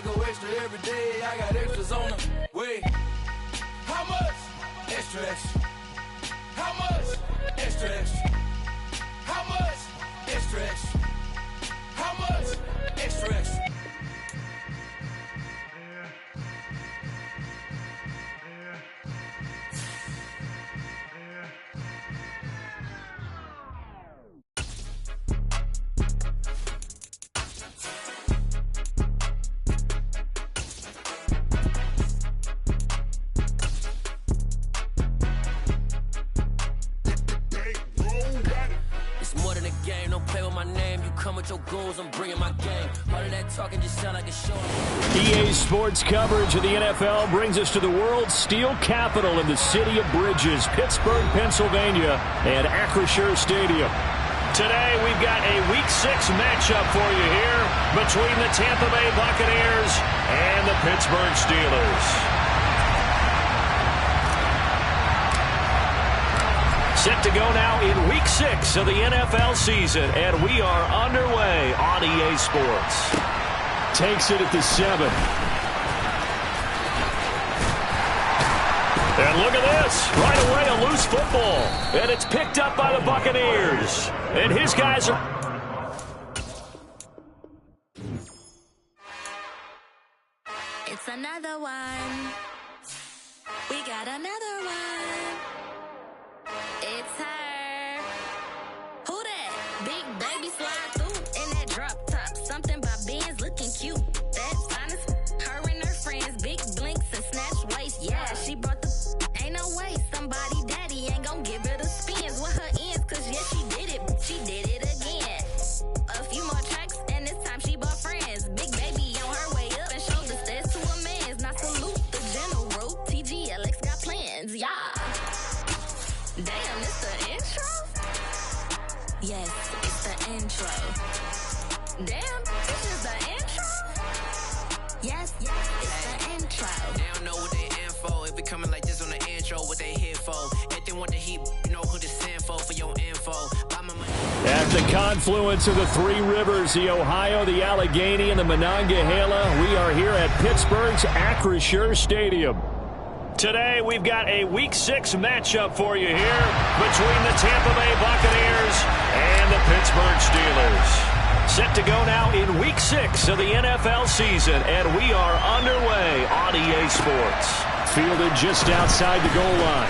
I go extra every day. I got extras on the way. How much? Extra, extra. How much? Extra, extra. How much? Extra, extra. How much? Extra, extra. Your goals, I'm bringing my game. All of that talking just sound like a show. EA Sports coverage of the NFL brings us to the world's steel capital in the city of Bridges, Pittsburgh, Pennsylvania, and Acrisure Stadium. Today, we've got a Week 6 matchup for you here between the Tampa Bay Buccaneers and the Pittsburgh Steelers. Set to go now in Week 6 of the NFL season, and we are underway on EA Sports. Takes it at the 7. And look at this. Right away, a loose football. And it's picked up by the Buccaneers. And his guys are... It's another one. We got another one. It's her. Who that? Big baby slide through in that drop top. Something about Benz looking cute. That's honest. Her and her friends, big blinks and snatch waist. Yeah, she brought the... Ain't no way somebody daddy ain't gonna give her the spins with her ends. Cause yeah, she did it. She did it again. A few more tracks and this time she bought friends. Big baby on her way up and showed the stairs to a man's. Now salute the general. TGLX got plans. Yeah. Damn, it's the intro? Yes, it's the intro. Damn, this is the intro? Yes, it's the intro. They don't know what they info. If it coming like this on the intro, what they here for? If they want the heat, you know who to send for your info. At the confluence of the three rivers, the Ohio, the Allegheny, and the Monongahela, we are here at Pittsburgh's Acrisure Stadium. Today, we've got a Week 6 matchup for you here between the Tampa Bay Buccaneers and the Pittsburgh Steelers. Set to go now in Week 6 of the NFL season, and we are underway on EA Sports. Fielded just outside the goal line.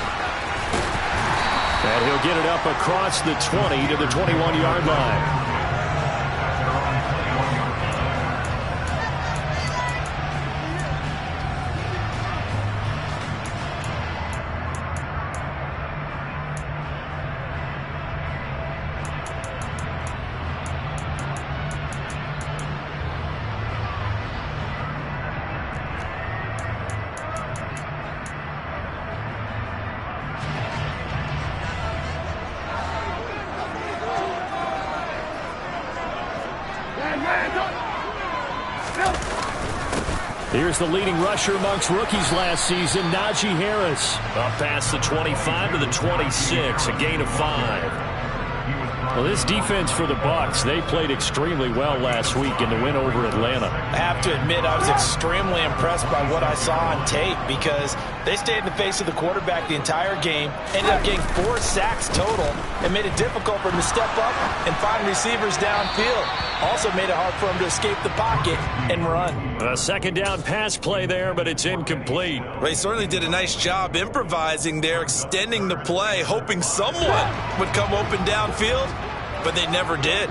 And he'll get it up across the 20 to the 21-yard line. Here's the leading rusher amongst rookies last season, Najee Harris. Up past the 25 to the 26, a gain of 5. Well, this defense for the Bucs, they played extremely well last week in the win over Atlanta. I have to admit, I was extremely impressed by what I saw on tape because they stayed in the face of the quarterback the entire game, ended up getting 4 sacks total, and made it difficult for him to step up and find receivers downfield. Also made it hard for him to escape the pocket and run. A second down pass play there, but it's incomplete. Well, he certainly did a nice job improvising there, extending the play, hoping someone would come open downfield, but they never did.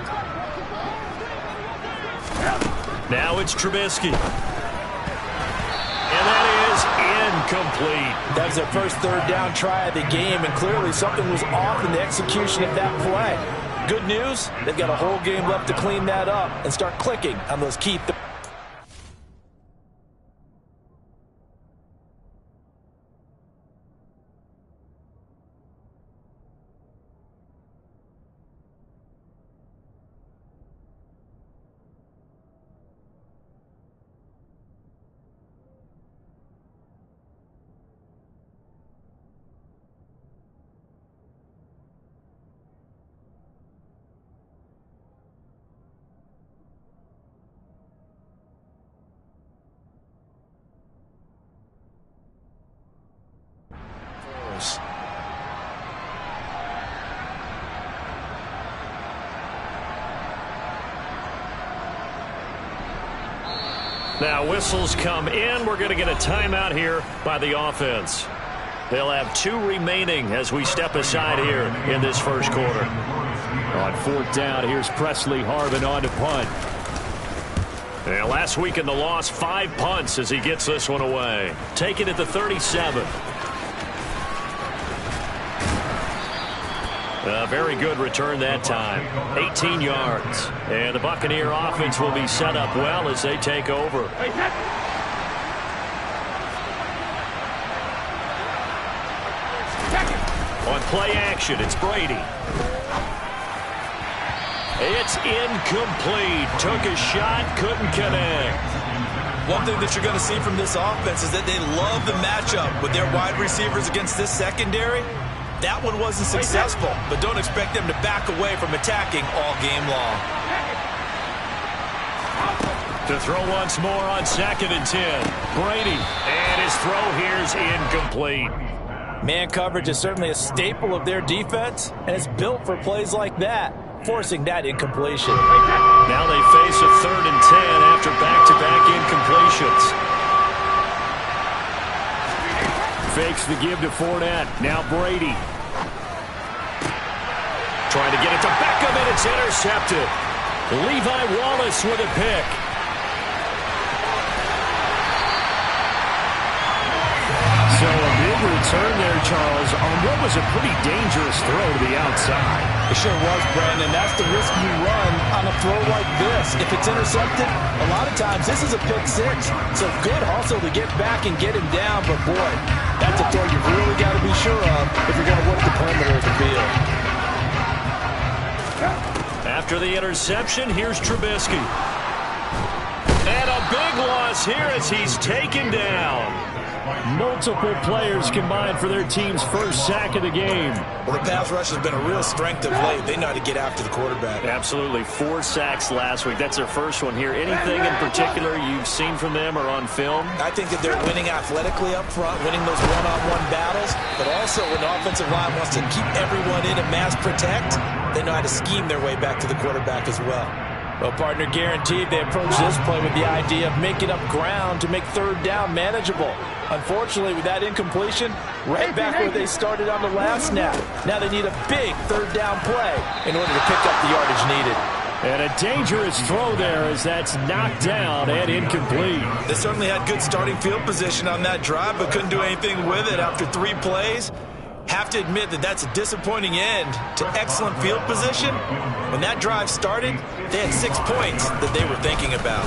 Now it's Trubisky. And that is incomplete. That was their first third down try of the game, and clearly something was off in the execution of that play. Good news, they've got a whole game left to clean that up and start clicking on those key Now whistles come in. We're going to get a timeout here by the offense. They'll have 2 remaining as we step aside here in this first quarter. On 4th down, here's Presley Harvin on to punt. And last week in the loss, 5 punts as he gets this one away. Taken at the 37. A very good return that time. 18 yards. And the Buccaneer offense will be set up well as they take over. On play action, it's Brady. It's incomplete. Took a shot, couldn't connect. One thing that you're going to see from this offense is that they love the matchup with their wide receivers against this secondary. That one wasn't successful, but don't expect them to back away from attacking all game long. To throw once more on 2nd and 10. Brady, and his throw here's incomplete. Man coverage is certainly a staple of their defense, and it's built for plays like that, forcing that incompletion. Now they face a 3rd and 10 after back-to-back incompletions. Fakes the give to Fournette. Now Brady. Trying to get it to Beckham, and it's intercepted. Levi Wallace with a pick. So a big return there, Charles, on what was a pretty dangerous throw to the outside. It sure was, Brandon. That's the risk you run on a throw like this. If it's intercepted, a lot of times this is a pick 6. So good hustle to get back and get him down. But, boy, that's a throw you've really got to be sure of if you're going to work the perimeter of the field. After the interception, here's Trubisky. And a big loss here as he's taken down. Multiple players combined for their team's first sack of the game. Well, the pass rush has been a real strength of late. They know how to get after the quarterback. Absolutely. 4 sacks last week. That's their first one here. Anything in particular you've seen from them or on film? I think that they're winning athletically up front, winning those one-on-one battles, but also when the offensive line wants to keep everyone in and mass protect, they know how to scheme their way back to the quarterback as well. Well, partner, guaranteed they approach this play with the idea of making up ground to make 3rd down manageable. Unfortunately, with that incompletion, right back where they started on the last snap. Now they need a big 3rd down play in order to pick up the yardage needed. And a dangerous throw there as that's knocked down and incomplete. They certainly had good starting field position on that drive, but couldn't do anything with it after 3 plays. Have to admit that that's a disappointing end to excellent field position. When that drive started, they had 6 points that they were thinking about.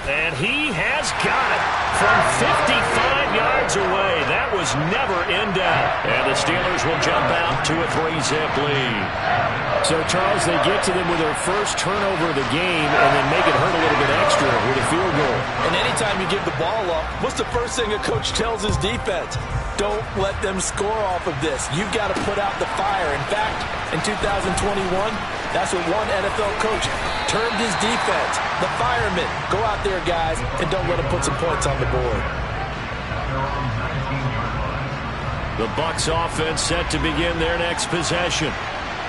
And he has got it from 55 yards away. That was never in doubt. And the Steelers will jump out to a 3-zip lead. So, Charles, they get to them with their first turnover of the game and then make it hurt a little bit extra with a field goal. And anytime you give the ball up, what's the first thing a coach tells his defense? Don't let them score off of this. You've got to put out the fire. In fact, in 2021, that's what one NFL coach termed his defense. The firemen. Go out there, guys, and don't let them put some points on the board. The Bucs offense set to begin their next possession.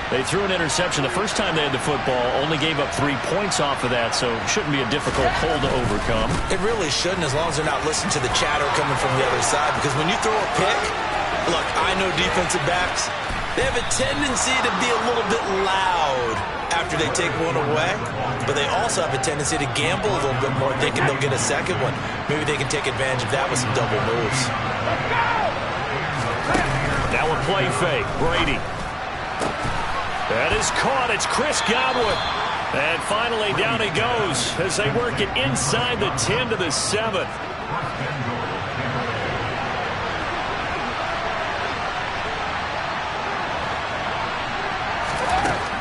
They threw an interception the first time they had the football, only gave up 3 points off of that, so it shouldn't be a difficult hole to overcome. It really shouldn't, as long as they're not listening to the chatter coming from the other side, because when you throw a pick, look, I know defensive backs, they have a tendency to be a little bit loud after they take one away, but they also have a tendency to gamble a little bit more, thinking they'll get a second one. Maybe they can take advantage of that with some double moves. Now a play fake. Brady. That is caught. It's Chris Godwin. And finally down he goes as they work it inside the 10 to the 7.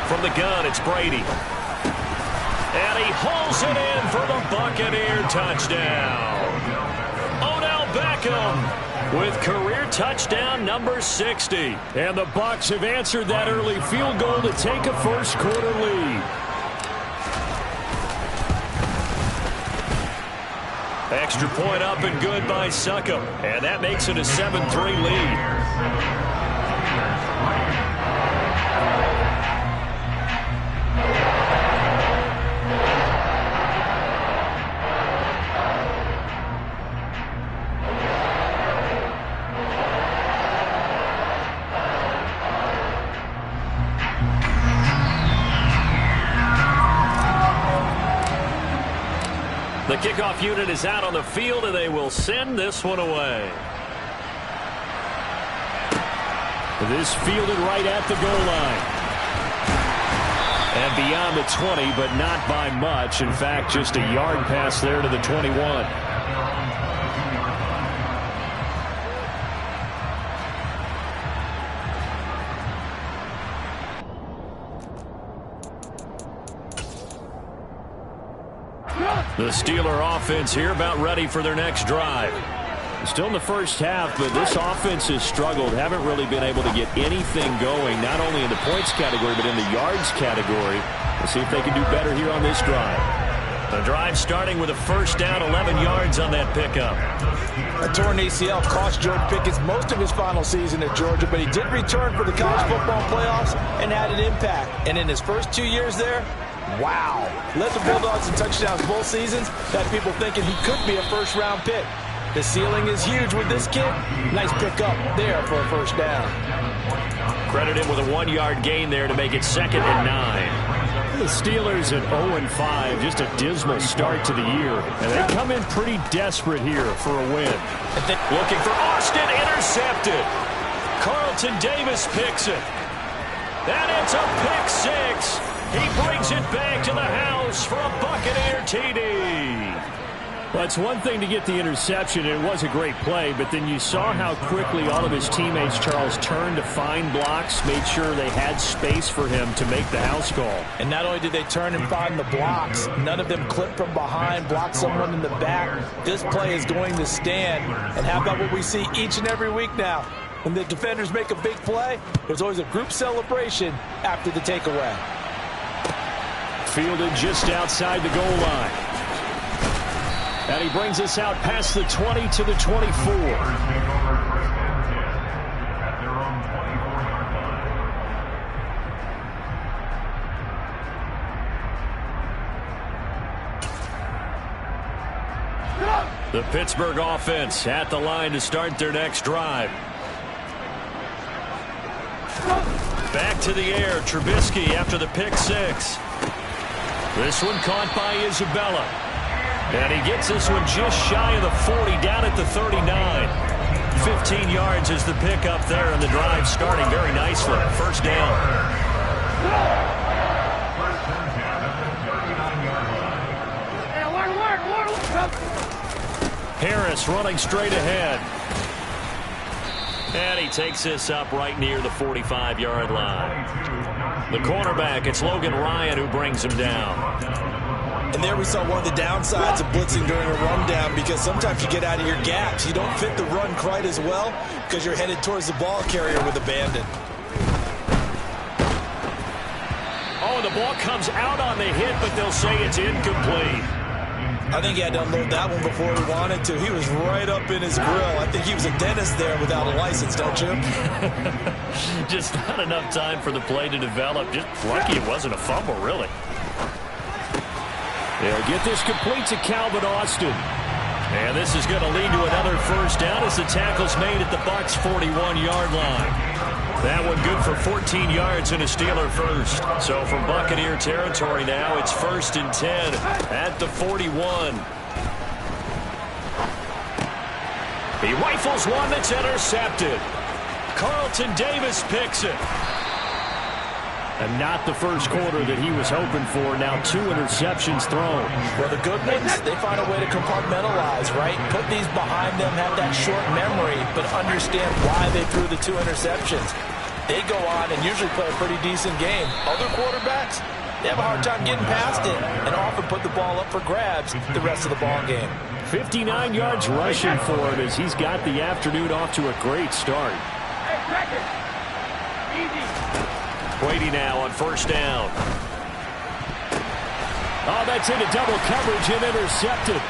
From the gun, it's Brady. And he hauls it in for the Buccaneer touchdown. Odell Beckham with career touchdown number 60. And the Bucs have answered that early field goal to take a first quarter lead. Extra point up and good by Succop. And that makes it a 7-3 lead. kickoff unit is out on the field, and they will send this one away. This fielded right at the goal line. And beyond the 20, but not by much. In fact, just a yard pass there to the 21. The Steeler offense here about ready for their next drive. Still in the first half, but this offense has struggled. Haven't really been able to get anything going, not only in the points category, but in the yards category. We'll see if they can do better here on this drive. The drive starting with a first down, 11 yards on that pickup. A torn ACL cost George Pickens most of his final season at Georgia, but he did return for the college football playoffs and had an impact. And in his first 2 years there, wow. Led the Bulldogs in touchdowns both seasons. Got people thinking he could be a first-round pick. The ceiling is huge with this kid. Nice pickup there for a first down. Credit him with a 1-yard gain there to make it 2nd and 9. The Steelers at 0-5, just a dismal start to the year. And they come in pretty desperate here for a win. Looking for Austin, intercepted. Carlton Davis picks it. And it's a pick 6. He brings it back to the house for a Buccaneer TD. Well, it's one thing to get the interception, and it was a great play, but then you saw how quickly all of his teammates, Charles, turned to find blocks, made sure they had space for him to make the house call. And not only did they turn and find the blocks, none of them clipped from behind, blocked someone in the back. This play is going to stand. And how about what we see each and every week now? When the defenders make a big play, there's always a group celebration after the takeaway. Fielded just outside the goal line. And he brings us out past the 20 to the 24. The Pittsburgh offense at the line to start their next drive. Back to the air, Trubisky after the pick 6. This one caught by Isabella. And he gets this one just shy of the 40, down at the 39. 15 yards is the pickup there, and the drive starting very nicely. First down. Harris running straight ahead. And he takes this up right near the 45-yard line. The cornerback, it's Logan Ryan who brings him down. And there we saw one of the downsides of blitzing during a rundown, because sometimes you get out of your gaps. You don't fit the run quite as well because you're headed towards the ball carrier with abandon. Oh, the ball comes out on the hit, but they'll say it's incomplete. I think he had to unload that one before he wanted to. He was right up in his grill. I think he was a dentist there without a license, don't you? Just not enough time for the play to develop. Just lucky it wasn't a fumble, really. They'll get this complete to Calvin Austin. And this is going to lead to another first down as the tackle's made at the Bucs' 41-yard line. That one good for 14 yards and a Steeler first. So from Buccaneer territory now, it's 1st and 10 at the 41. He rifles one that's intercepted. Carlton Davis picks it. And not the first quarter that he was hoping for. Now 2 interceptions thrown. Well, the good ones, they find a way to compartmentalize, right? Put these behind them, have that short memory, but understand why they threw the 2 interceptions. They go on and usually play a pretty decent game. Other quarterbacks, they have a hard time getting past it and often put the ball up for grabs the rest of the ball game. 59 yards rushing for him as he's got the afternoon off to a great start. Brady now on first down. Oh, that's into double coverage and intercepted.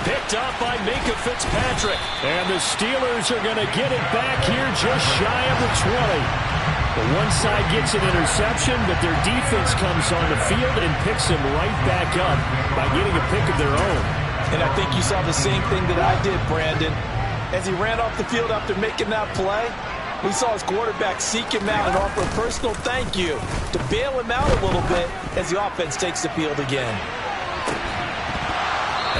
Picked off by Minkah Fitzpatrick. And the Steelers are going to get it back here just shy of the 20. The one side gets an interception, but their defense comes on the field and picks him right back up by getting a pick of their own. And I think you saw the same thing that I did, Brandon. As he ran off the field after making that play, we saw his quarterback seek him out and offer a personal thank you to bail him out a little bit as the offense takes the field again.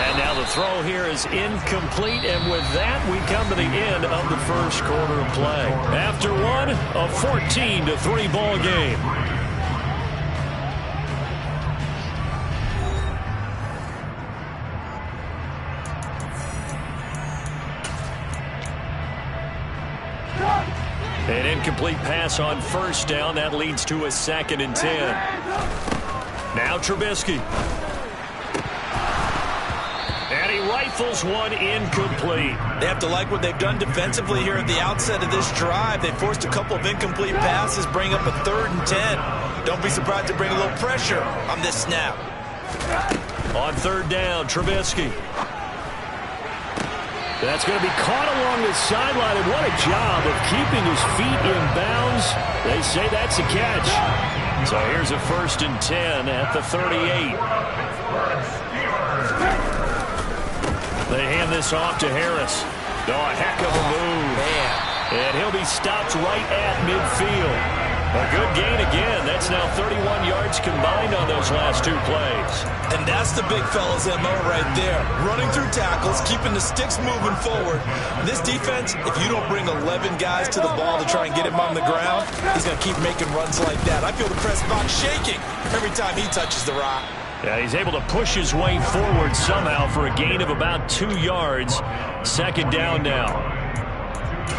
And now the throw here is incomplete, and with that, we come to the end of the first quarter of play. After one, a 14-3 ball game. An incomplete pass on first down. That leads to a 2nd and 10. Now Trubisky. And he rifles one incomplete. They have to like what they've done defensively here at the outset of this drive. They forced a couple of incomplete passes, bring up a 3rd and 10. Don't be surprised to bring a little pressure on this snap. On 3rd down, Trubisky. That's going to be caught along the sideline, and what a job of keeping his feet in bounds. They say that's a catch. So here's a 1st and 10 at the 38. They hand this off to Harris. Oh, a heck of a move. Man. And he'll be stopped right at midfield. A good gain again. That's now 31 yards combined on those last 2 plays. And that's the big fella's MO right there. Running through tackles, keeping the sticks moving forward. This defense, if you don't bring 11 guys to the ball to try and get him on the ground, he's going to keep making runs like that. I feel the press box shaking every time he touches the rock. Yeah, he's able to push his way forward somehow for a gain of about 2 yards. 2nd down now.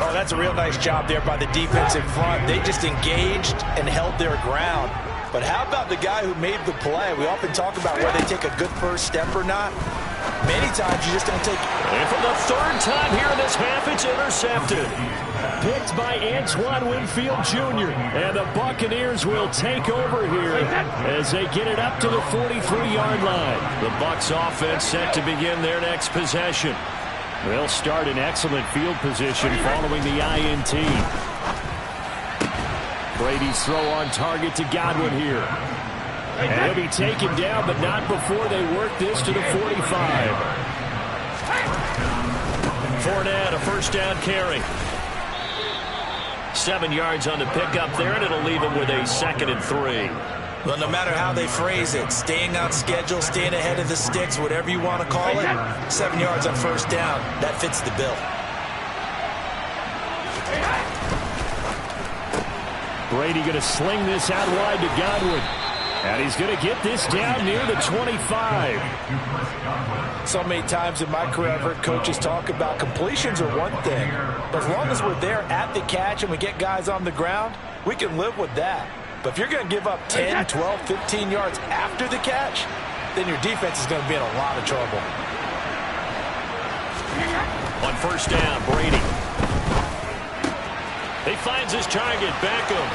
Oh, that's a real nice job there by the defense in front. They just engaged and held their ground. But how about the guy who made the play? We often talk about whether they take a good first step or not. Many times you just don't take it. And for the 3rd time here in this half, it's intercepted. Picked by Antoine Winfield Jr. And the Buccaneers will take over here as they get it up to the 43-yard line. The Bucs offense set to begin their next possession. They'll start in excellent field position following the INT. Brady's throw on target to Godwin here. And he'll be taken down, but not before they work this to the 45. Fournette, a 1st down carry. 7 yards on the pickup there, and it'll leave him with a 2nd and 3. Well, no matter how they phrase it, staying on schedule, staying ahead of the sticks, whatever you want to call it, 7 yards on 1st down, that fits the bill. Brady going to sling this out wide to Godwin. And he's going to get this down near the 25. So many times in my career, I've heard coaches talk about completions are one thing. But as long as we're there at the catch and we get guys on the ground, we can live with that. But if you're going to give up 10, 12, 15 yards after the catch, then your defense is going to be in a lot of trouble. On 1st down, Brady. He finds his target, Beckham.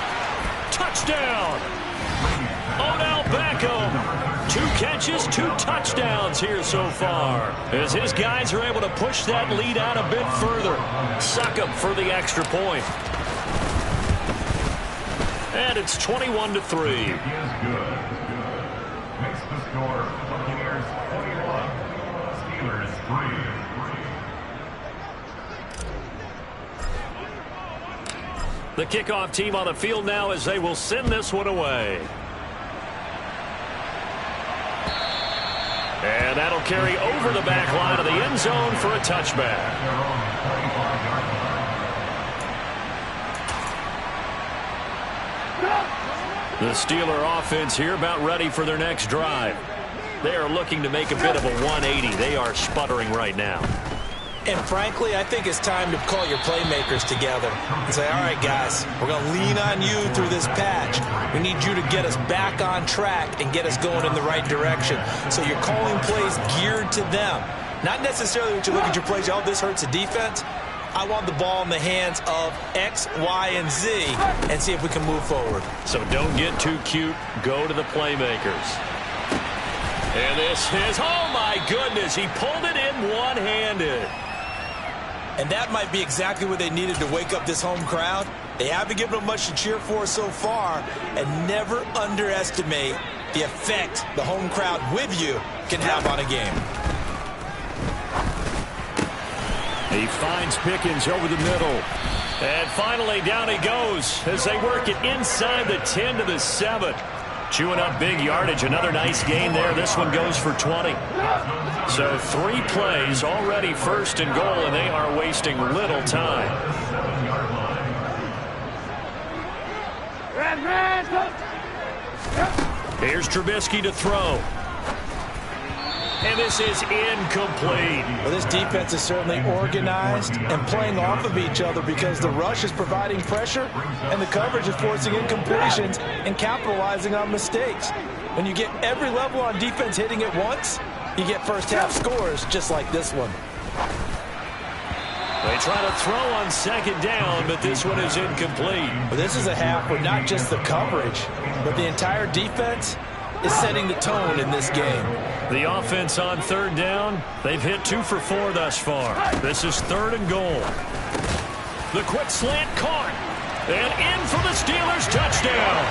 Touchdown! Odell Beckham. 2 catches, 2 touchdowns here so far. As his guys are able to push that lead out a bit further. Suck him for the extra point. And it's 21-3. Makes the score Buccaneers 21, Steelers 3. The kickoff team on the field now as they will send this one away. And that'll carry over the back line of the end zone for a touchback. The Steeler offense here about ready for their next drive. They are looking to make a bit of a 180. They are sputtering right now. And frankly, I think it's time to call your playmakers together and say, all right, guys, we're going to lean on you through this patch. We need you to get us back on track and get us going in the right direction. So you're calling plays geared to them. Not necessarily when you look at your plays, oh, this hurts the defense. I want the ball in the hands of X, Y, and Z and see if we can move forward. So don't get too cute. Go to the playmakers. And this is, oh my goodness, he pulled it in one-handed. And that might be exactly what they needed to wake up this home crowd. They haven't given them much to cheer for so far, and never underestimate the effect the home crowd with you can have on a game. He finds Pickens over the middle. And finally down he goes as they work it inside the 10 to the 7. Chewing up big yardage. Another nice gain there. This one goes for 20. So 3 plays already first and goal, and they are wasting little time. Here's Trubisky to throw. And this is incomplete. Well, this defense is certainly organized and playing off of each other because the rush is providing pressure and the coverage is forcing incompletions and capitalizing on mistakes. When you get every level on defense hitting at once, you get first half scores just like this one. They try to throw on second down, but this one is incomplete. Well, this is a half where not just the coverage, but the entire defense is setting the tone in this game. The offense on third down, they've hit 2 for 4 thus far. This is 3rd and goal. The quick slant caught. And in for the Steelers touchdown.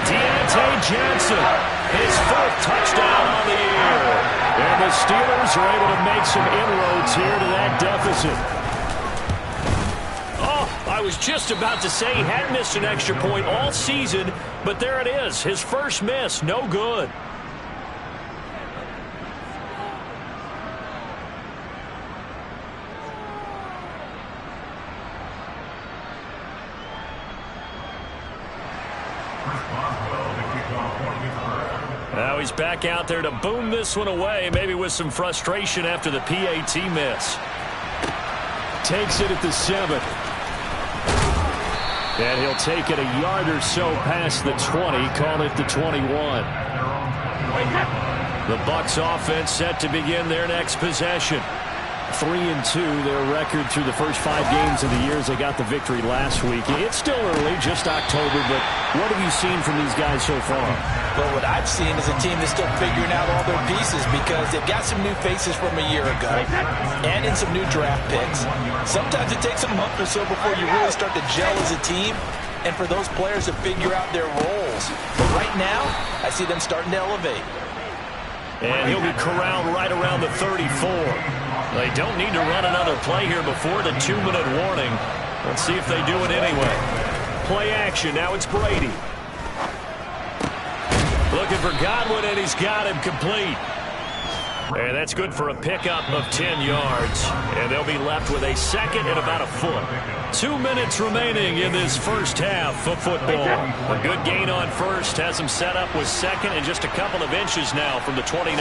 Deontay Johnson, his 4th touchdown on the year. And the Steelers are able to make some inroads here to that deficit. Oh, I was just about to say he had missed an extra point all season, but there it is. His first miss, no good. Now he's back out there to boom this one away, maybe with some frustration after the PAT miss. Takes it at the 7. And he'll take it a yard or so past the 20, call it the 21. The Bucs offense set to begin their next possession. 3-2, their record through the first 5 games of the year as they got the victory last week. It's still early, just October, but what have you seen from these guys so far? Well, what I've seen is a team that's still figuring out all their pieces because they've got some new faces from a year ago and in some new draft picks. Sometimes it takes a month or so before you really start to gel as a team and for those players to figure out their roles. But right now, I see them starting to elevate. And he'll be corralled right around the 34. They don't need to run another play here before the 2-minute warning. Let's see if they do it anyway. Play action. Now it's Brady. Looking for Godwin, and he's got him complete. And that's good for a pickup of 10 yards. And they'll be left with a second and about a foot. 2 minutes remaining in this first half of football. A good gain on first has them set up with second and just a couple of inches now from the 29.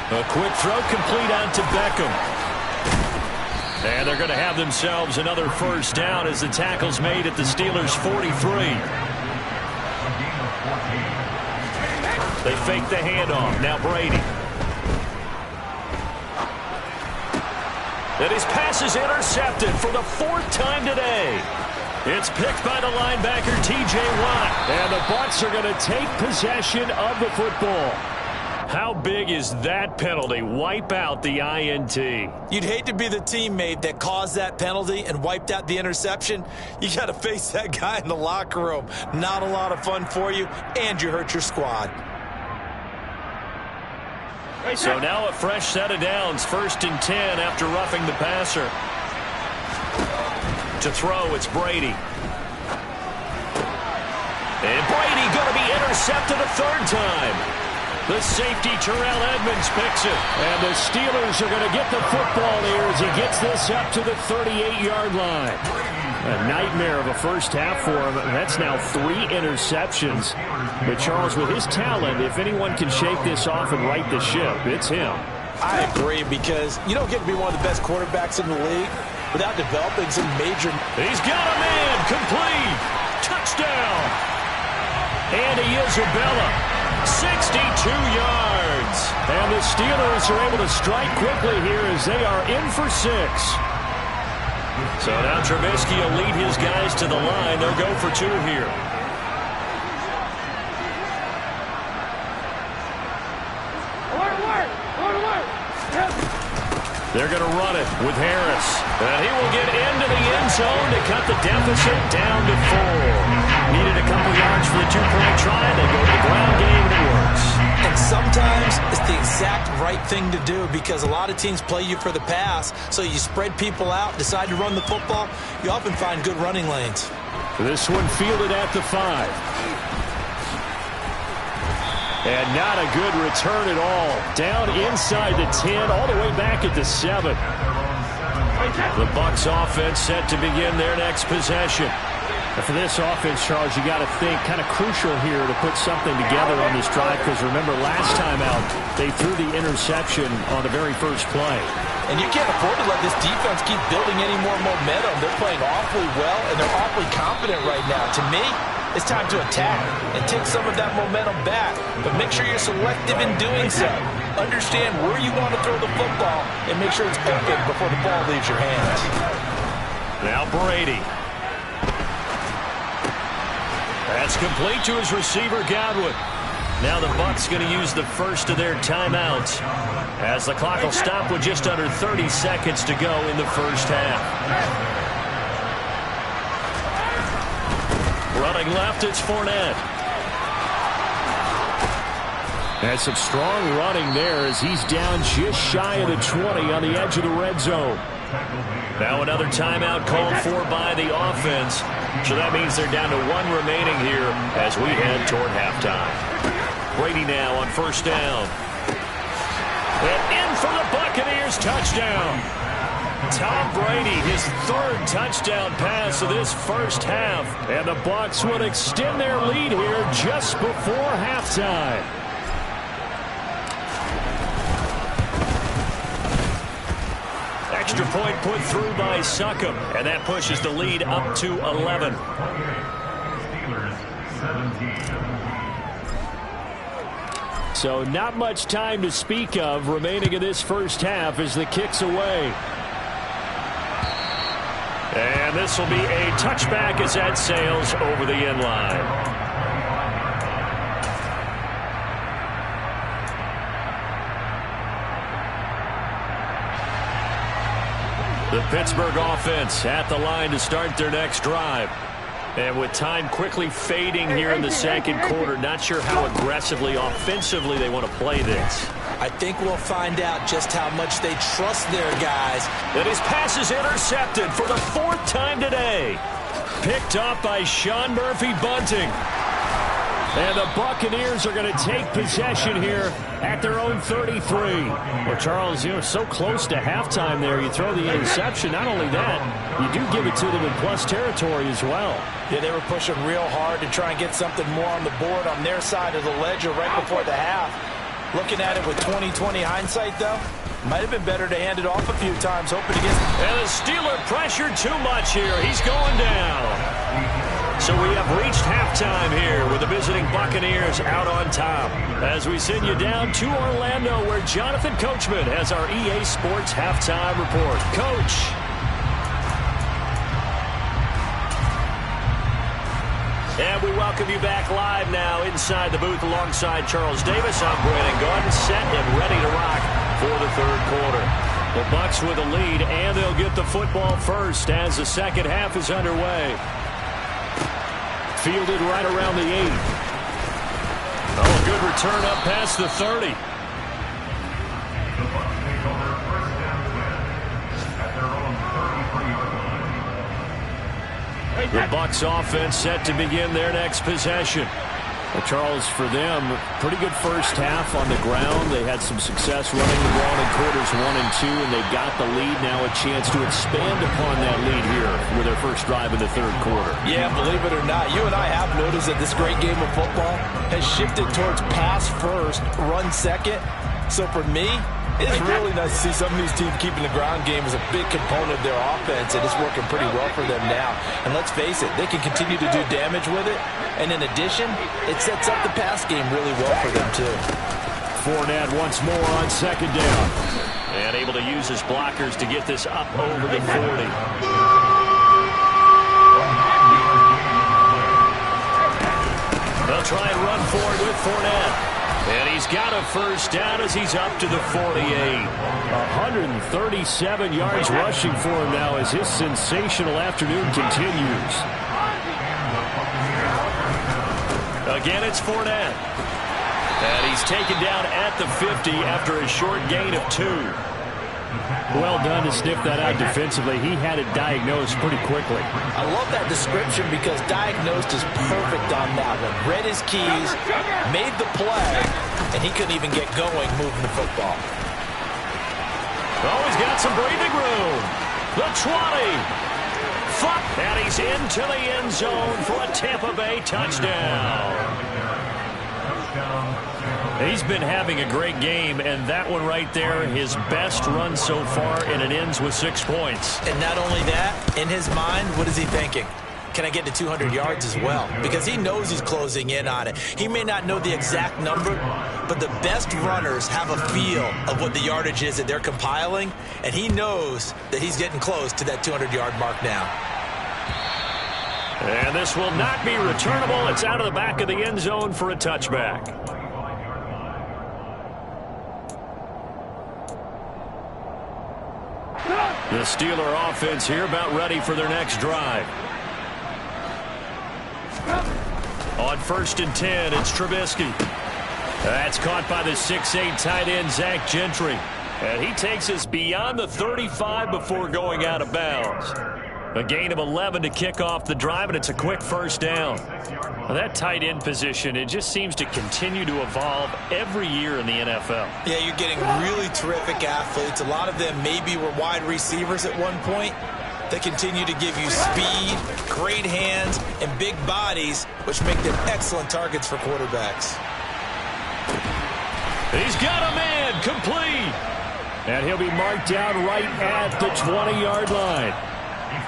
A quick throw complete on to Beckham. And they're going to have themselves another first down as the tackle's made at the Steelers' 43. They fake the handoff. Now Brady. And his pass is intercepted for the 4th time today. It's picked by the linebacker, T.J. Watt. And the Bucs are going to take possession of the football. How big is that penalty? Wipe out the INT. You'd hate to be the teammate that caused that penalty and wiped out the interception. You got to face that guy in the locker room. Not a lot of fun for you, and you hurt your squad. So now a fresh set of downs, 1st and 10 after roughing the passer. To throw, it's Brady. And Brady going to be intercepted a 3rd time. The safety, Terrell Edmonds, picks it. And the Steelers are going to get the football here as he gets this up to the 38-yard line. A nightmare of a first half for him. That's now 3 interceptions. But, Charles, with his talent, if anyone can shake this off and right the ship, it's him. I agree, because you don't get to be one of the best quarterbacks in the league without developing some major... He's got a man, complete, touchdown. Andy Isabella, 62 yards. And the Steelers are able to strike quickly here as they are in for 6. So now Trubisky will lead his guys to the line. They'll go for 2 here. They're going to run it with Harris. And he will get into the end zone to cut the deficit down to 4. Needed a couple yards for the 2-point try. They go to the ground game, and it works. And sometimes it's the exact exact right thing to do because a lot of teams play you for the pass, so you spread people out, decide to run the football. You often find good running lanes. This one fielded at the 5. And not a good return at all. Down inside the 10, all the way back at the 7. The Bucs offense set to begin their next possession. And for this offense, Charles, you got to think kind of crucial here to put something together on this drive because remember last time out they threw the interception on the very first play. And you can't afford to let this defense keep building any more momentum. They're playing awfully well and they're awfully confident right now. To me, it's time to attack and take some of that momentum back. But make sure you're selective in doing so. Understand where you want to throw the football and make sure it's open before the ball leaves your hands. Now Brady. That's complete to his receiver, Godwin. Now the Bucs going to use the first of their timeouts as the clock will stop with just under 30 seconds to go in the first half. Running left, it's Fournette. And some strong running there as he's down just shy of the 20 on the edge of the red zone. Now another timeout called for by the offense. So that means they're down to 1 remaining here as we head toward halftime. Brady now on first down. And in for the Buccaneers touchdown. Tom Brady, his 3rd touchdown pass of this first half. And the Bucs will extend their lead here just before halftime. Extra point put through by Succop, and that pushes the lead up to 11. Steelers 17. So not much time to speak of remaining in this first half as the kick's away. And this will be a touchback as that sails over the end line. The Pittsburgh offense at the line to start their next drive. And with time quickly fading here in the second quarter, not sure how aggressively, offensively they want to play this. I think we'll find out just how much they trust their guys. And his pass is intercepted for the 4th time today. Picked up by Sean Murphy-Bunting. And the Buccaneers are going to take possession here at their own 33. Well, Charles, so close to halftime there. You throw the interception. Not only that, you do give it to them in plus territory as well. Yeah, they were pushing real hard to try and get something more on the board on their side of the ledger right before the half. Looking at it with 20/20 hindsight, though, might have been better to hand it off a few times, hoping to get... And the Steeler pressured too much here. He's going down. So we have reached halftime here with the visiting Buccaneers out on top. As we send you down to Orlando where Jonathan Coachman has our EA Sports halftime report. Coach. And we welcome you back live now inside the booth alongside Charles Davis. I'm Brandon Gordon, set and ready to rock for the third quarter. The Bucs with a lead, and they'll get the football first as the second half is underway. Fielded right around the 8. Oh, good return up past the 30. The Bucs take over first down at their own 33-yard line. The Bucs offense set to begin their next possession. Well, Charles, for them, pretty good first half on the ground. They had some success running the ball in quarters 1 and 2, and they got the lead. Now a chance to expand upon that lead here with their first drive in the third quarter. Yeah, believe it or not, you and I have noticed that this great game of football has shifted towards pass first, run second. So for me, it's really nice to see some of these teams keeping the ground game as a big component of their offense, and it's working pretty well for them now. And let's face it, they can continue to do damage with it. And in addition, it sets up the pass game really well for them, too. Fournette once more on second down. And able to use his blockers to get this up over the 40. They'll try and run forward with Fournette. And he's got a first down as he's up to the 48. 137 yards rushing for him now as his sensational afternoon continues. Again, it's Fournette. And he's taken down at the 50 after a short gain of 2. Well done to sniff that out defensively. He had it diagnosed pretty quickly. I love that description because diagnosed is perfect on that one. Read his keys, made the play, and he couldn't even get going moving the football. Oh, he's got some breathing room. The 20. And he's into the end zone for a Tampa Bay touchdown. He's been having a great game, and that one right there, his best run so far, and it ends with 6 points. And not only that, in his mind, what is he thinking? Can I get to 200 yards as well? Because he knows he's closing in on it. He may not know the exact number, but the best runners have a feel of what the yardage is that they're compiling, and he knows that he's getting close to that 200-yard mark now. And this will not be returnable. It's out of the back of the end zone for a touchback. The Steeler offense here about ready for their next drive. On 1st and 10, it's Trubisky. That's caught by the 6'8" tight end, Zach Gentry. And he takes us beyond the 35 before going out of bounds. A gain of 11 to kick off the drive, and it's a quick first down. Well, that tight end position, it just seems to continue to evolve every year in the NFL. Yeah, you're getting really terrific athletes. A lot of them maybe were wide receivers at one point. They continue to give you speed, great hands, and big bodies, which make them excellent targets for quarterbacks. He's got a man complete. And he'll be marked down right at the 20-yard line.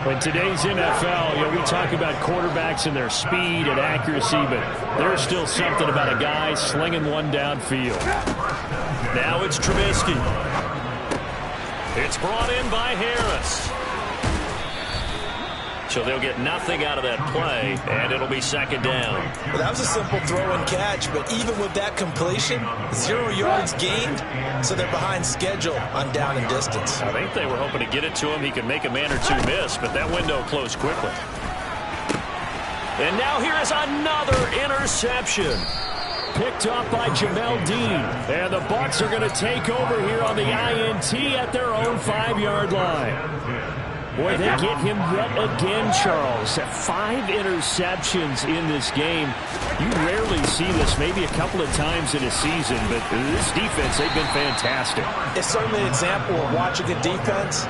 In today's NFL, we talk about quarterbacks and their speed and accuracy, but there's still something about a guy slinging one downfield. Now it's Trubisky. It's brought in by Harris. So they'll get nothing out of that play, and it'll be 2nd down. Well, that was a simple throw and catch, but even with that completion, 0 yards gained, so they're behind schedule on down and distance. I think they were hoping to get it to him. He could make a man or two miss, but that window closed quickly. And now here is another interception. Picked up by Jamel Dean. And the Bucs are going to take over here on the INT at their own 5-yard line. Boy, they get him yet again, Charles. 5 interceptions in this game. You rarely see this, maybe a couple of times in a season, but this defense, they've been fantastic. It's certainly an example of watching a defense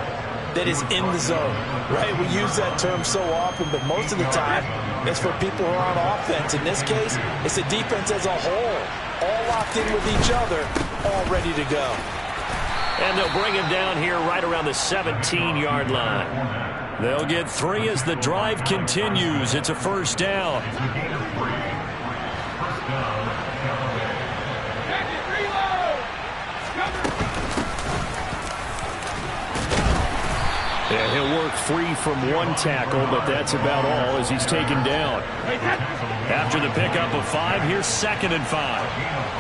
that is in the zone, right? We use that term so often, but most of the time, it's for people who are on offense. In this case, it's a defense as a whole, all locked in with each other, all ready to go. And they'll bring him down here right around the 17-yard line. They'll get 3 as the drive continues. It's a 1st down. Yeah, he'll work free from 1 tackle, but that's about all as he's taken down. After the pickup of 5, here's 2nd and 5.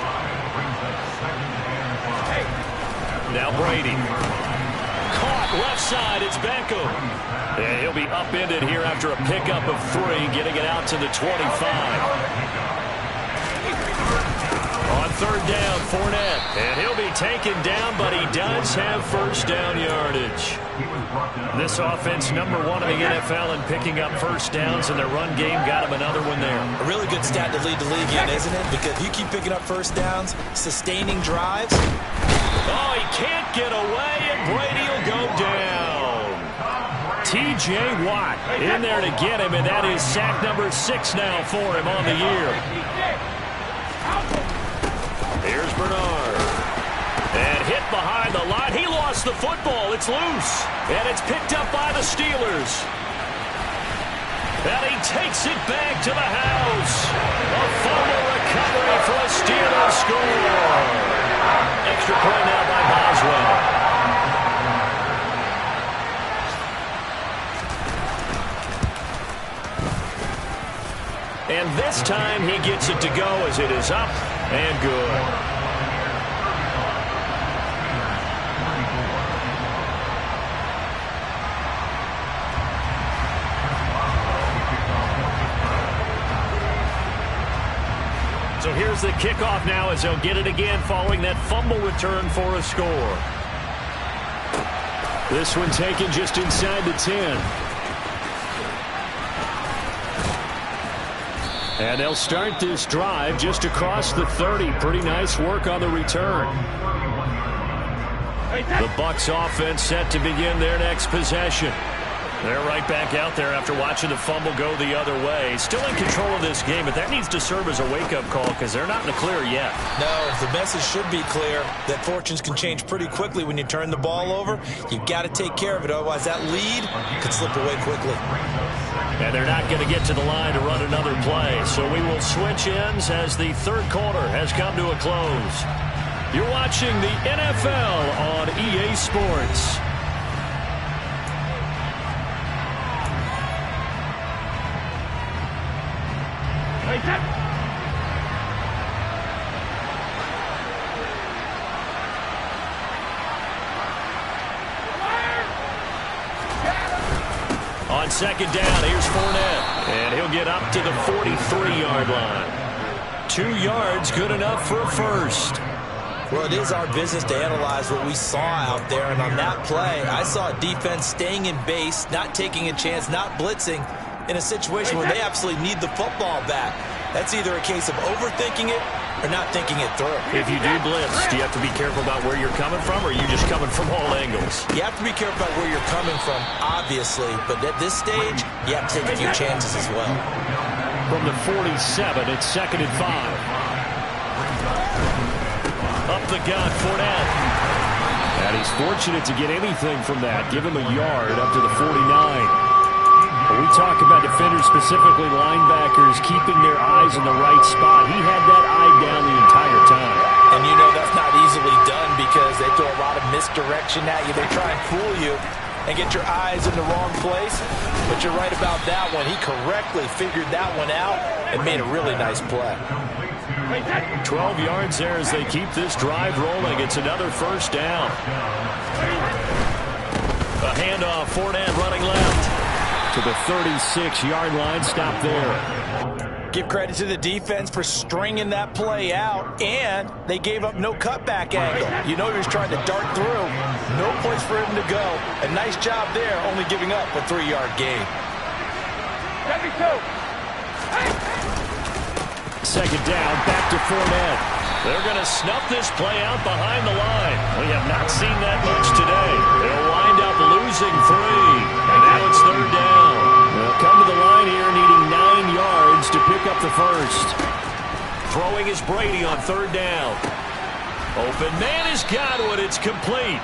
Now Brady. Caught left side. It's Beckham. And he'll be upended here after a pickup of 3, getting it out to the 25. On 3rd down, Fournette. And he'll be taken down, but he does have 1st down yardage. This offense, #1 in the NFL in picking up 1st downs, and their run game got him another one there. A really good stat to lead the league in, isn't it? Because you keep picking up 1st downs, sustaining drives. Oh, he can't get away, and Brady will go down. T.J. Watt in there to get him, and that is sack number 6 now for him on the year. Here's Bernard. And hit behind the line. He lost the football. It's loose. And it's picked up by the Steelers. And he takes it back to the house. A fumble recovery for a Steelers score. Extra point now by Boswell. And this time he gets it to go as it is up and good. So here's the kickoff now as they'll get it again following that fumble return for a score. This one taken just inside the 10. And they'll start this drive just across the 30. Pretty nice work on the return. The Bucs offense set to begin their next possession. They're right back out there after watching the fumble go the other way. Still in control of this game, but that needs to serve as a wake-up call because they're not in the clear yet. No, the message should be clear that fortunes can change pretty quickly when you turn the ball over. You've got to take care of it, otherwise that lead could slip away quickly. And they're not going to get to the line to run another play, so we will switch ends as the third quarter has come to a close. You're watching the NFL on EA Sports. On second down, here's Fournette. And he'll get up to the 43-yard line. 2 yards, good enough for a first. Well, it is our business to analyze what we saw out there. And on that play, I saw a defense staying in base, not taking a chance, not blitzing in a situation where they absolutely need the football back. That's either a case of overthinking it or not thinking it through. If you do blitz, do you have to be careful about where you're coming from, or are you just coming from all angles? You have to be careful about where you're coming from, obviously. But at this stage, you have to take a few chances as well. From the 47, it's 2nd and 5. Up the gun, Fournette. And he's fortunate to get anything from that. Give him a yard up to the 49. When we talk about defenders, specifically linebackers, keeping their eyes in the right spot, he had that eye down the entire time. And you know that's not easily done because they throw a lot of misdirection at you. They try and fool you and get your eyes in the wrong place. But you're right about that one. He correctly figured that one out and made a really nice play. 12 yards there as they keep this drive rolling. It's another first down. A handoff, Fournette running left to the 36-yard line. Stop there. Give credit to the defense for stringing that play out, and they gave up no cutback angle. You know he was trying to dart through. No place for him to go. A nice job there, only giving up a 3-yard gain. Second down, back to Fournette. They're going to snuff this play out behind the line. We have not seen that much today. They'll wind up losing 3. And now it's third down. They'll come to the line here needing 9 yards to pick up the first. Throwing is Brady on third down. Open man is Godwin. It's complete.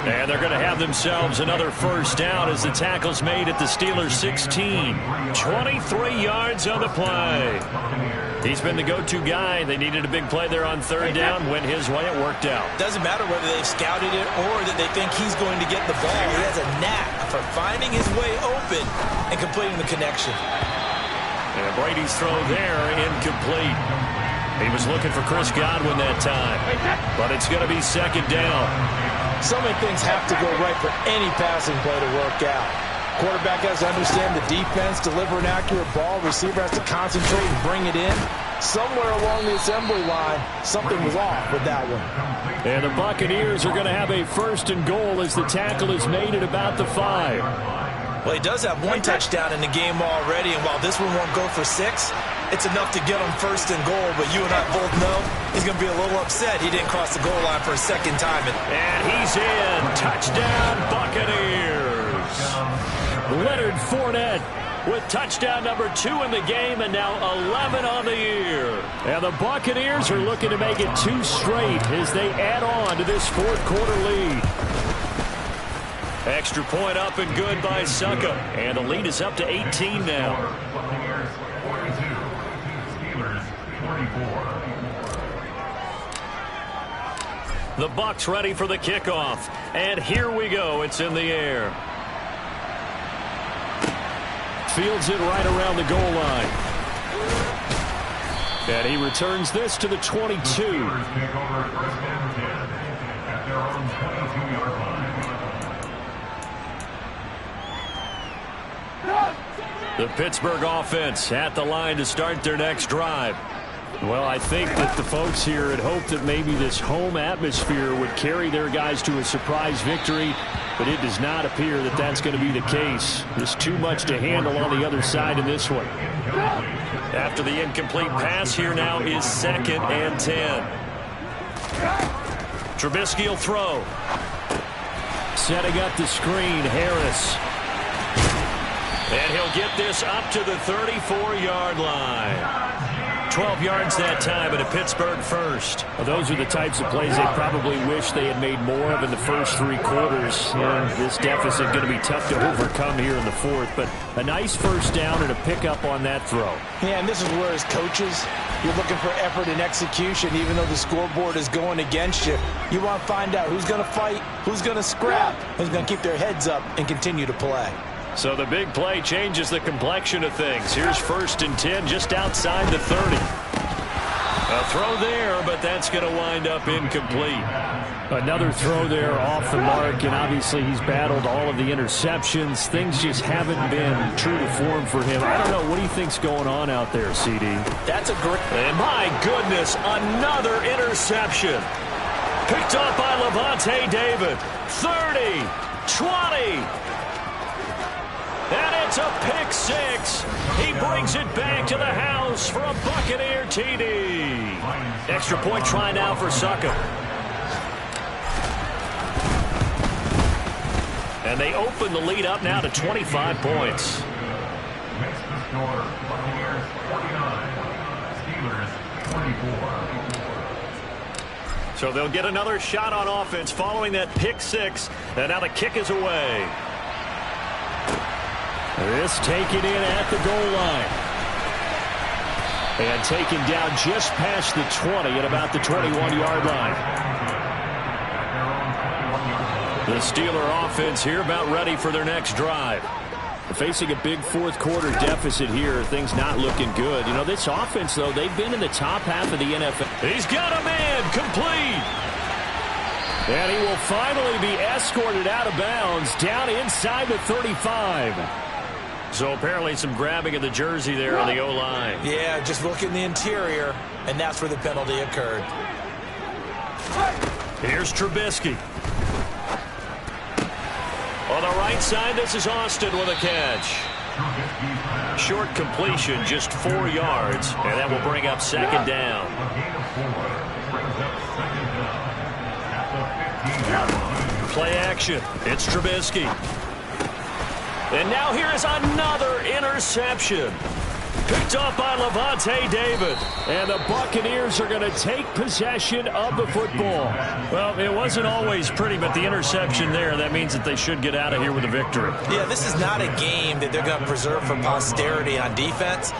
And they're going to have themselves another first down as the tackle's made at the Steelers' 16. 23 yards on the play. He's been the go-to guy. They needed a big play there on third down. Went his way. It worked out. Doesn't matter whether they've scouted it or that they think he's going to get the ball. He has a knack for finding his way open and completing the connection. And Brady's throw there, incomplete. He was looking for Chris Godwin that time. But it's going to be second down. So many things have to go right for any passing play to work out. Quarterback has to understand the defense, deliver an accurate ball. Receiver has to concentrate and bring it in. Somewhere along the assembly line, something was off with that one. And the Buccaneers are going to have a first and goal as the tackle is made at about the 5. Well, he does have 1 touchdown in the game already, and while this one won't go for 6, it's enough to get him first and goal. But you and I both know he's going to be a little upset he didn't cross the goal line for a second time. And he's in. Touchdown, Buccaneers. Leonard Fournette with touchdown number 2 in the game, and now 11 on the year. And the Buccaneers are looking to make it 2 straight as they add on to this fourth quarter lead. Extra point up and good by Succa. And the lead is up to 18 now. Buccaneers 42, Steelers 34. The Bucs ready for the kickoff. And here we go. It's in the air. Fields it right around the goal line. And he returns this to the 22. The Steelers take over first and 10 at their own 22-yard line. The Pittsburgh offense at the line to start their next drive. Well, I think that the folks here had hoped that maybe this home atmosphere would carry their guys to a surprise victory, but it does not appear that that's going to be the case. There's too much to handle on the other side in this one. After the incomplete pass, here now is 2nd and 10. Trubisky will throw. Setting up the screen, Harris. And he'll get this up to the 34-yard line. 12 yards that time, and a Pittsburgh first. Well, those are the types of plays they probably wish they had made more of in the first 3 quarters. And this deficit going to be tough to overcome here in the 4th. But a nice first down and a pickup on that throw. Yeah, and this is where as coaches, you're looking for effort and execution, even though the scoreboard is going against you. You want to find out who's going to fight, who's going to scrap, who's going to keep their heads up and continue to play. So the big play changes the complexion of things. Here's 1st and 10 just outside the 30. A throw there, but that's going to wind up incomplete. Another throw there off the mark, and obviously he's battled all of the interceptions. Things just haven't been true to form for him. I don't know. What do you think's going on out there, CD? That's a great... And my goodness, another interception. Picked up by Levante David. 30, 20... And it's a pick 6. He brings it back to the house for a Buccaneer TD. Extra point try now for Suckup. And they open the lead up now to 25 points. Makes the score Buccaneers 49, Steelers 24. So they'll get another shot on offense following that pick 6. And now the kick is away. This taken in at the goal line. And taken down just past the 20 at about the 21-yard line. The Steeler offense here about ready for their next drive. Facing a big 4th quarter deficit here, things not looking good. You know, this offense, though, they've been in the top half of the NFL. He's got a man complete. And he will finally be escorted out of bounds down inside the 35. So apparently some grabbing of the jersey there on the O-line. Yeah, just look in the interior, and that's where the penalty occurred. Here's Trubisky. On the right side, this is Austin with a catch. Short completion, just 4 yards, and that will bring up 2nd down. Play action. It's Trubisky. And now here is another interception. Picked up by Levante David. And the Buccaneers are going to take possession of the football. Well, it wasn't always pretty, but the interception there, that means that they should get out of here with a victory. Yeah, this is not a game that they're going to preserve for posterity on defense,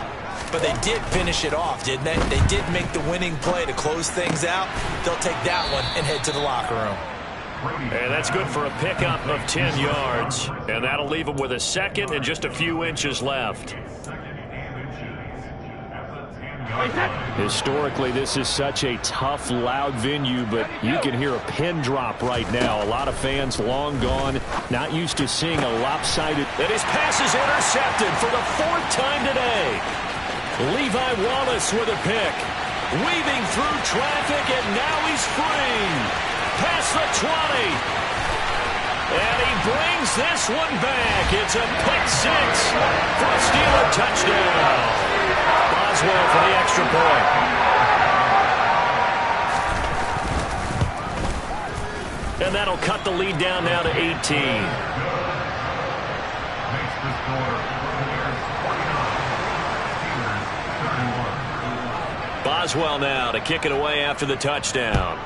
but they did finish it off, didn't they? They did make the winning play to close things out. They'll take that one and head to the locker room. And that's good for a pickup of 10 yards. And that'll leave them with a 2nd and just a few inches left. Historically, this is such a tough, loud venue, but you can hear a pin drop right now. A lot of fans long gone, not used to seeing a lopsided. And his pass is intercepted for the 4th time today. Levi Wallace with a pick. Weaving through traffic, and now he's free. Past the 20. And he brings this one back. It's a pick 6 for a Steeler touchdown. Boswell for the extra point. And that'll cut the lead down now to 18. Boswell now to kick it away after the touchdown.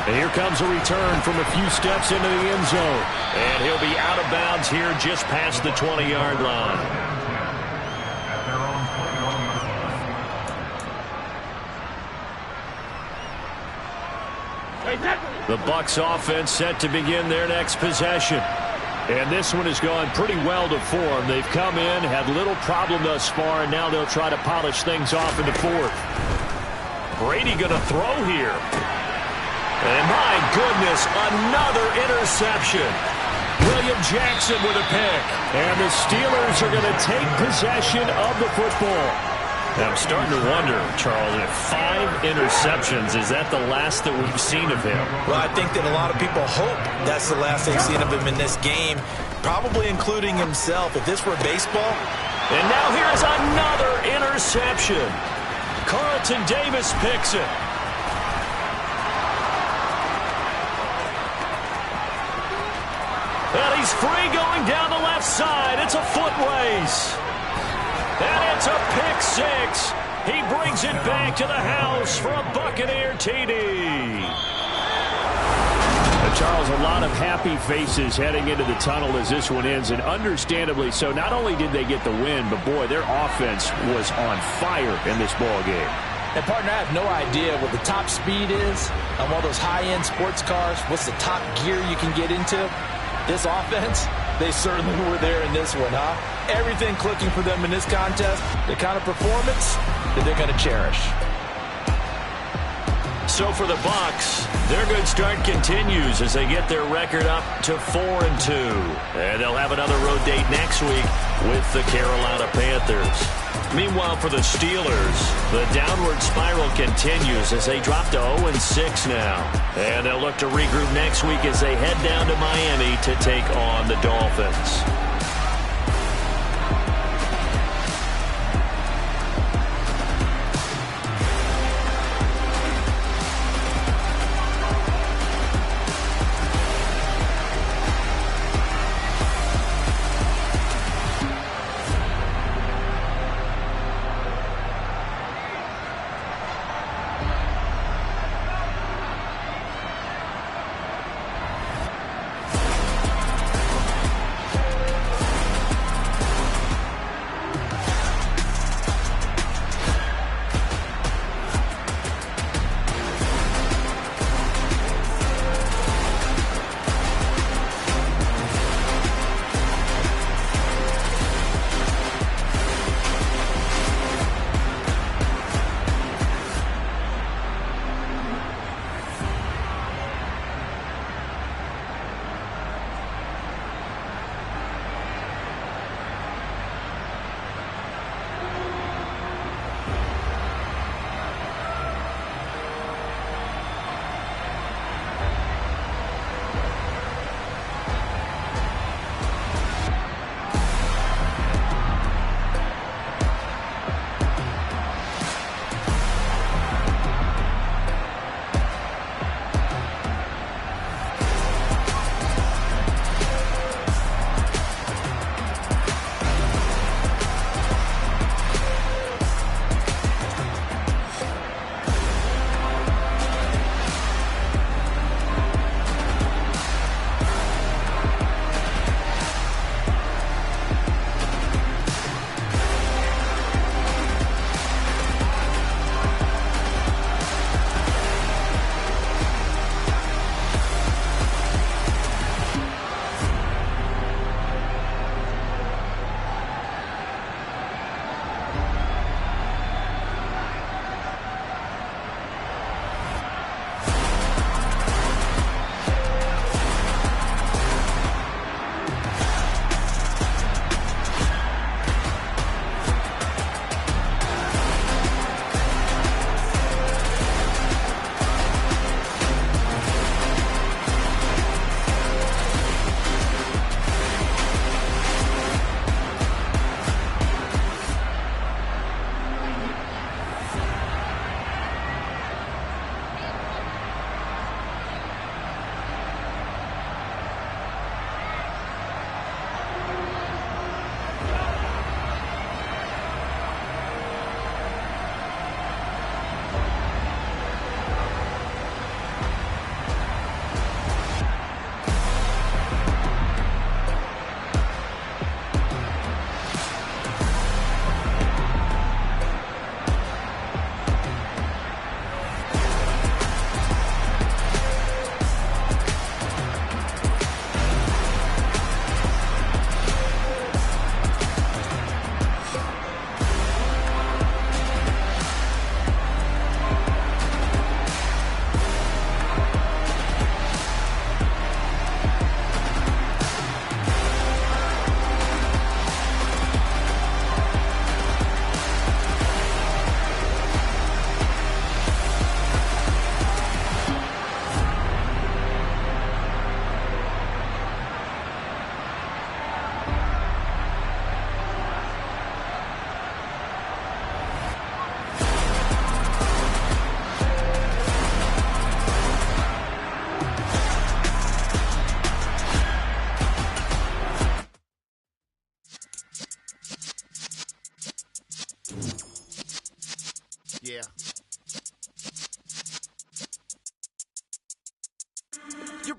And here comes a return from a few steps into the end zone. And he'll be out of bounds here just past the 20-yard line. The Bucs offense set to begin their next possession. And this one has gone pretty well to form. They've come in, had little problem thus far, and now they'll try to polish things off in the 4th. Brady going to throw here. And my goodness, another interception. William Jackson with a pick. And the Steelers are going to take possession of the football. Now, I'm starting to wonder, Charles, if 5 interceptions, is that the last that we've seen of him? Well, I think that a lot of people hope that's the last they've seen of him in this game, probably including himself. If this were baseball. And now here's another interception. Carlton Davis picks it. And he's free going down the left side. It's a foot race. And it's a pick 6. He brings it back to the house for a Buccaneer TD. Charles, a lot of happy faces heading into the tunnel as this one ends, and understandably so. Not only did they get the win, but boy, their offense was on fire in this ball game. And partner, I have no idea what the top speed is on one of those high-end sports cars. What's the top gear you can get into? This offense, they certainly were there in this one, huh? Everything clicking for them in this contest, the kind of performance that they're going to cherish. So for the Bucs, their good start continues as they get their record up to 4-2. And they'll have another road date next week with the Carolina Panthers. Meanwhile, for the Steelers, the downward spiral continues as they drop to 0-6 now. And they'll look to regroup next week as they head down to Miami to take on the Dolphins.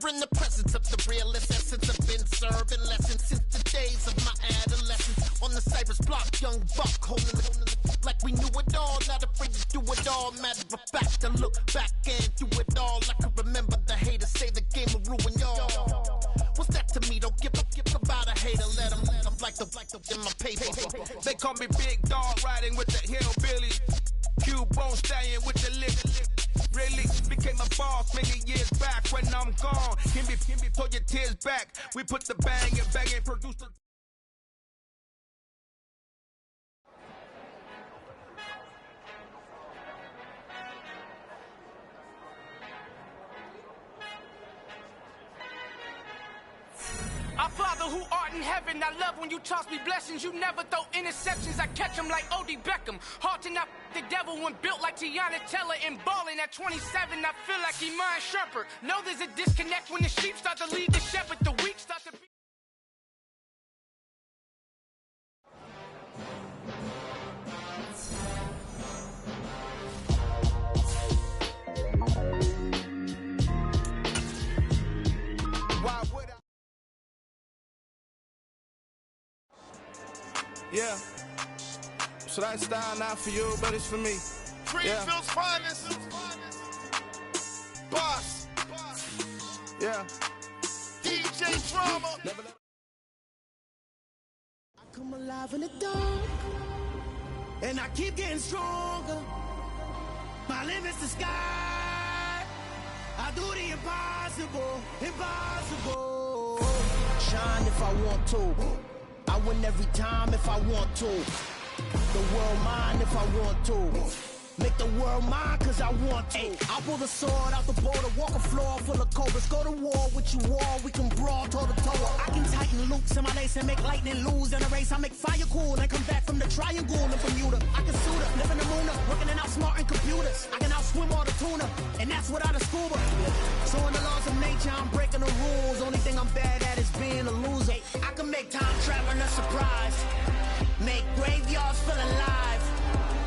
in the presence of the realest essence. I've been serving lessons since the days of my adolescence. On the Cypress block, young buck holding it like we knew it all. Not afraid to do it all. Matter of fact, to look back and do it all. I can remember the haters say the game will ruin y'all. What's that to me? Don't give about a hater. Let them like the in my paper. They call me Big Dog, riding with the hillbillies. Cubone staying with the lip. Really became a boss many years back. When I'm gone, can be pull your tears back. We put the bang and produce the. Our Father who art in heaven, I love when you toss me blessings. You never throw interceptions, I catch them like O.D. Beckham. Hard to not the devil when built like Tiana Teller and balling at 27. I feel like Iman Shumpert. Know there's a disconnect when the sheep start to lead the shepherd, the weak start to be. Yeah. So that style not for you, but it's for me. Greenfield's finest. Boss. Yeah. DJ Drama. I come alive in the dark, and I keep getting stronger. My limit's the sky. I do the impossible, impossible. Shine if I want to. I win every time if I want to. The world mine if I want to. Make the world mine cause I want to. I pull the sword out the border, walk a floor full of cobras. Go to war with you all, we can brawl toe to toe. I can tighten loops in my lace and make lightning lose in a race. I make fire cool and come back from the triangle in Bermuda. I can suit up, live in the moon up, working and outsmarting computers. I can outswim all the tuna, and that's without a scuba. So in the laws of nature, I'm breaking the rules. Only thing I'm bad at is being a loser. I can make time traveling a surprise. Make graveyards feel alive.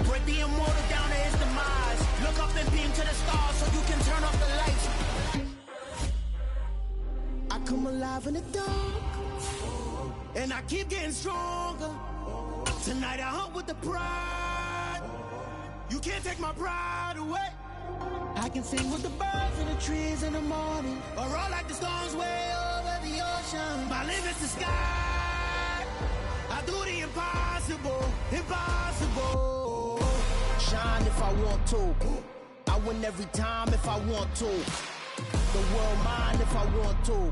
Break the immortal down to his demise. Look up and beam to the stars so you can turn off the lights. I come alive in the dark, and I keep getting stronger. Tonight I hunt with the pride. You can't take my pride away. I can sing with the birds and the trees in the morning, or roll like the storms way over the ocean. My limit's the sky. I do the impossible, impossible. Shine if I want to. I win every time if I want to. The world mine if I want to.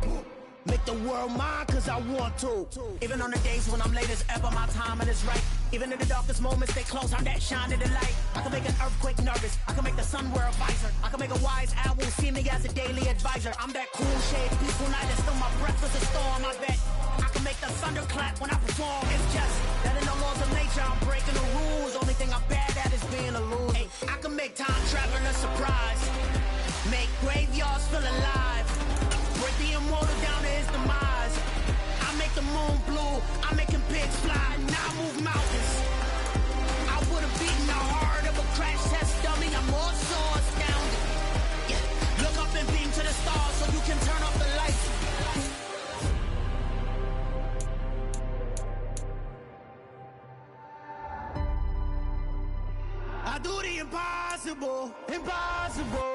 Make the world mine cause I want to. Even on the days when I'm late as ever, my timing is right. Even in the darkest moments, stay close, I'm that shining the light. I can make an earthquake nervous, I can make the sun wear a visor. I can make a wise owl see me as a daily advisor. I'm that cool shade, peaceful night, and still my breath is a storm, I bet. I can make the thunder clap when I perform. It's just that in the laws of nature, I'm breaking the rules. Only thing I'm bad at is being a loser. Hey, I can make time traveling a surprise. Make graveyards feel alive. Break the immortal down to his demise. I make the moon blue. I'm making pigs fly. Now I move mountains. I would have beaten the heart of a crash test dummy. I'm more so astounded. Yeah. Look up and beam to the stars so you can turn off the lights. I do the impossible, impossible.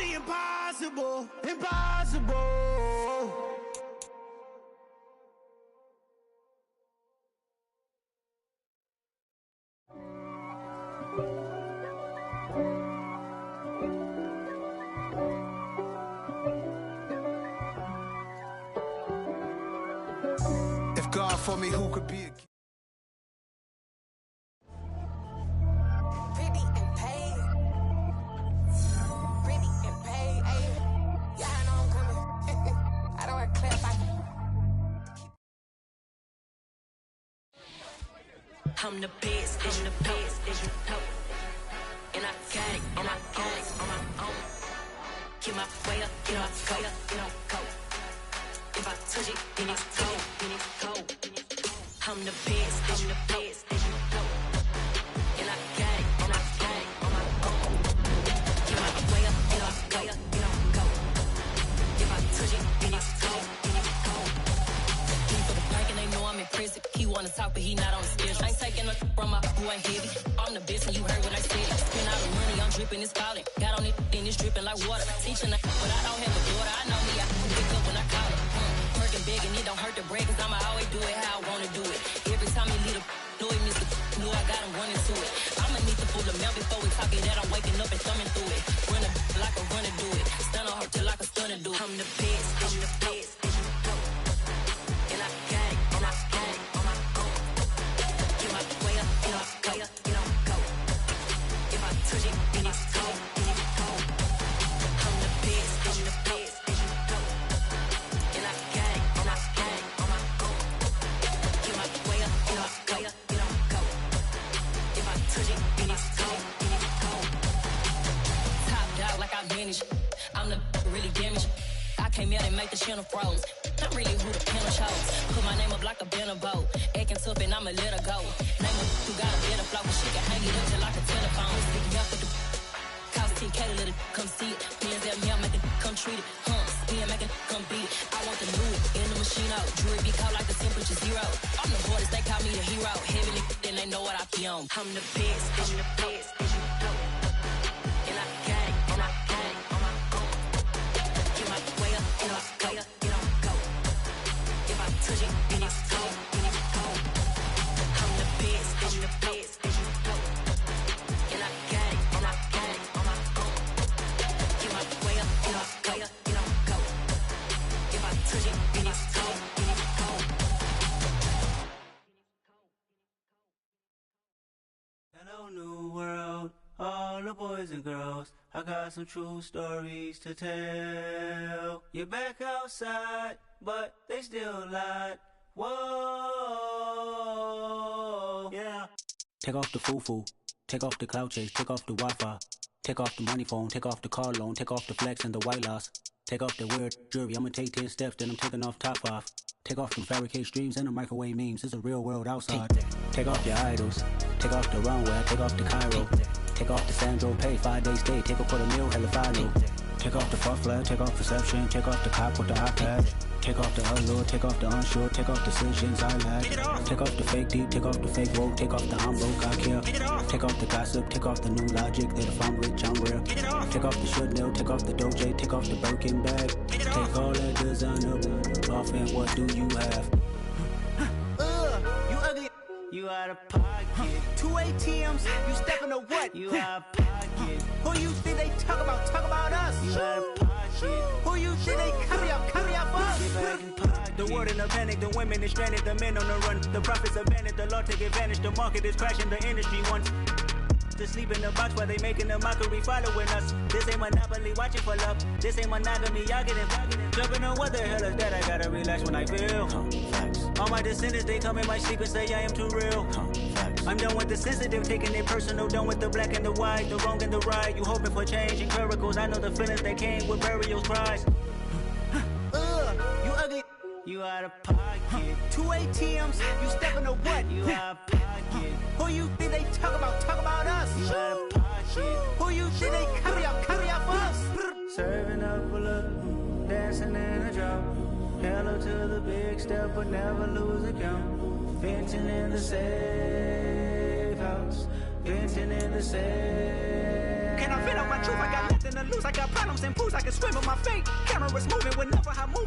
Impossible, impossible. If God for me, who could be a I'm the best, I'm the best, as you know. And I got it, and I got it on my own. Get my way up, get my way up, get on go. If I touch it, then it's cold, then it's cold. I'm the best, as you know. And I got it, and I got it on my own. Get my way up, get my way up, get on go. If I touch it, then it's cold, then it's cold. He for the pack and they know I'm in prison. He wanna talk, but he not on the schedule. I ain't taking a from my who ain't heavy. I'm the best, and you heard what I said. Spend all the money, I'm dripping, it's falling. Got on it, then it's dripping like water. Teaching her, but I don't have a daughter. I know me, I can pick up when I call her. Working big, and it don't hurt the break, cause I'ma always do it how I wanna do it. Every time he lead a know it means the know I got him running to it. I'ma need the full amount before we talk it that I'm waking up and thumbing through it. Run a like a runner do it. Stun on her till like a stunner do it. I'm the best, I'm the best, as you know. And I got it, and I got it on my own. Get my way up, get my way up, get on go. If I touch it, then it's cold, then it's cold. I'm the best, I'm the best, as you know. And I got it, and I got it on my own. Get my way up, get my way up, get on go. If I touch it, then it's cold, then it's cold. Top dog like I manage. I'm the really damaged. I came out and make the channel froze. I'm really who the panel chose. Put my name up like a banner boat. Acting tough and I'ma let her go. Name her who got a better flow, but she can hang it up just like a telephone. Stick me up with the cost 10K to let it come see it. Bands at me, I make it come treat it. Spin, make it come beat it. I want the new in the machine out. Jewelry be cold like the temperature zero. I'm the hardest, they call me the hero. Heavy then they know what I be on. I'm the best, I'm the best, as you know. And I got it, and I got it on my own. Get my way up, get my way up, get on go. If I touch it, then it's cold, then it's cold. I'm the best, as you know. And I got it, and I got it on my own. Get my way up, get my way up, get on go. If I touch it, then it's cold, then it's cold. Hello, new world, all the boys and girls. I got some true stories to tell. You're back outside, but they still lied. Whoa, yeah. Take off the foo-foo, take off the cloud chase, take off the Wi-Fi, take off the money phone, take off the car loan, take off the flex and the white loss. Take off the weird jewelry, I'ma take 10 steps, then I'm taking off top 5. Take off them fabricated streams and the microwave memes, it's a real world outside. Take off your idols, take off the runway, take off the Cairo. Take off the Sandro pay, 5-day stay, take a $250,000, hella follow. Take off the fuck flag, take off perception, take off the cop with the iPad. Take off the allure, take off the unsure, take off decisions I lack. Take off the fake deep, take off the fake woke, take off the I'm broke, I care. Take off the gossip, take off the new logic that if I'm rich, I'm real. Take off the Chanel, take off the Doja, take off the Birkin bag. Take all that designer off and what do you have? You ugly. You out of pocket. 2 ATMs, you stepping to what? You out of pocket. Who you think they talk about? Talk about us. You out of pocket. Who you think they carry up for us? Get back in pocket. The world in a panic, the women is stranded, the men on the run. The profits abandoned, the law take advantage. The market is crashing, the industry wants to sleep in the box while they making a mockery following us. This ain't monopoly, watching for love. This ain't monogamy, y'all getting jumping on what the hell is that? I gotta relax when I feel. All my descendants, they come in my sleep and say I am too real. I'm done with the sensitive, taking it personal. Done with the black and the white, the wrong and the right. You hoping for change and miracles. I know the feelings that came with burial cries. You ugly. You out of pocket. 2 ATMs, you stepping to what? You out of pocket. Who you think they talk about? Talk about us. You out of pocket. Who you think they carry up for us? Serving up a look, dancing in a drop. Hello to the big step, but never lose a count. Venting in the safe house. Venting in the safe. Can I fit out my truth? I got nothing to lose. I got problems and pools. I can swim with my fate. Cameras moving whenever I'm moving.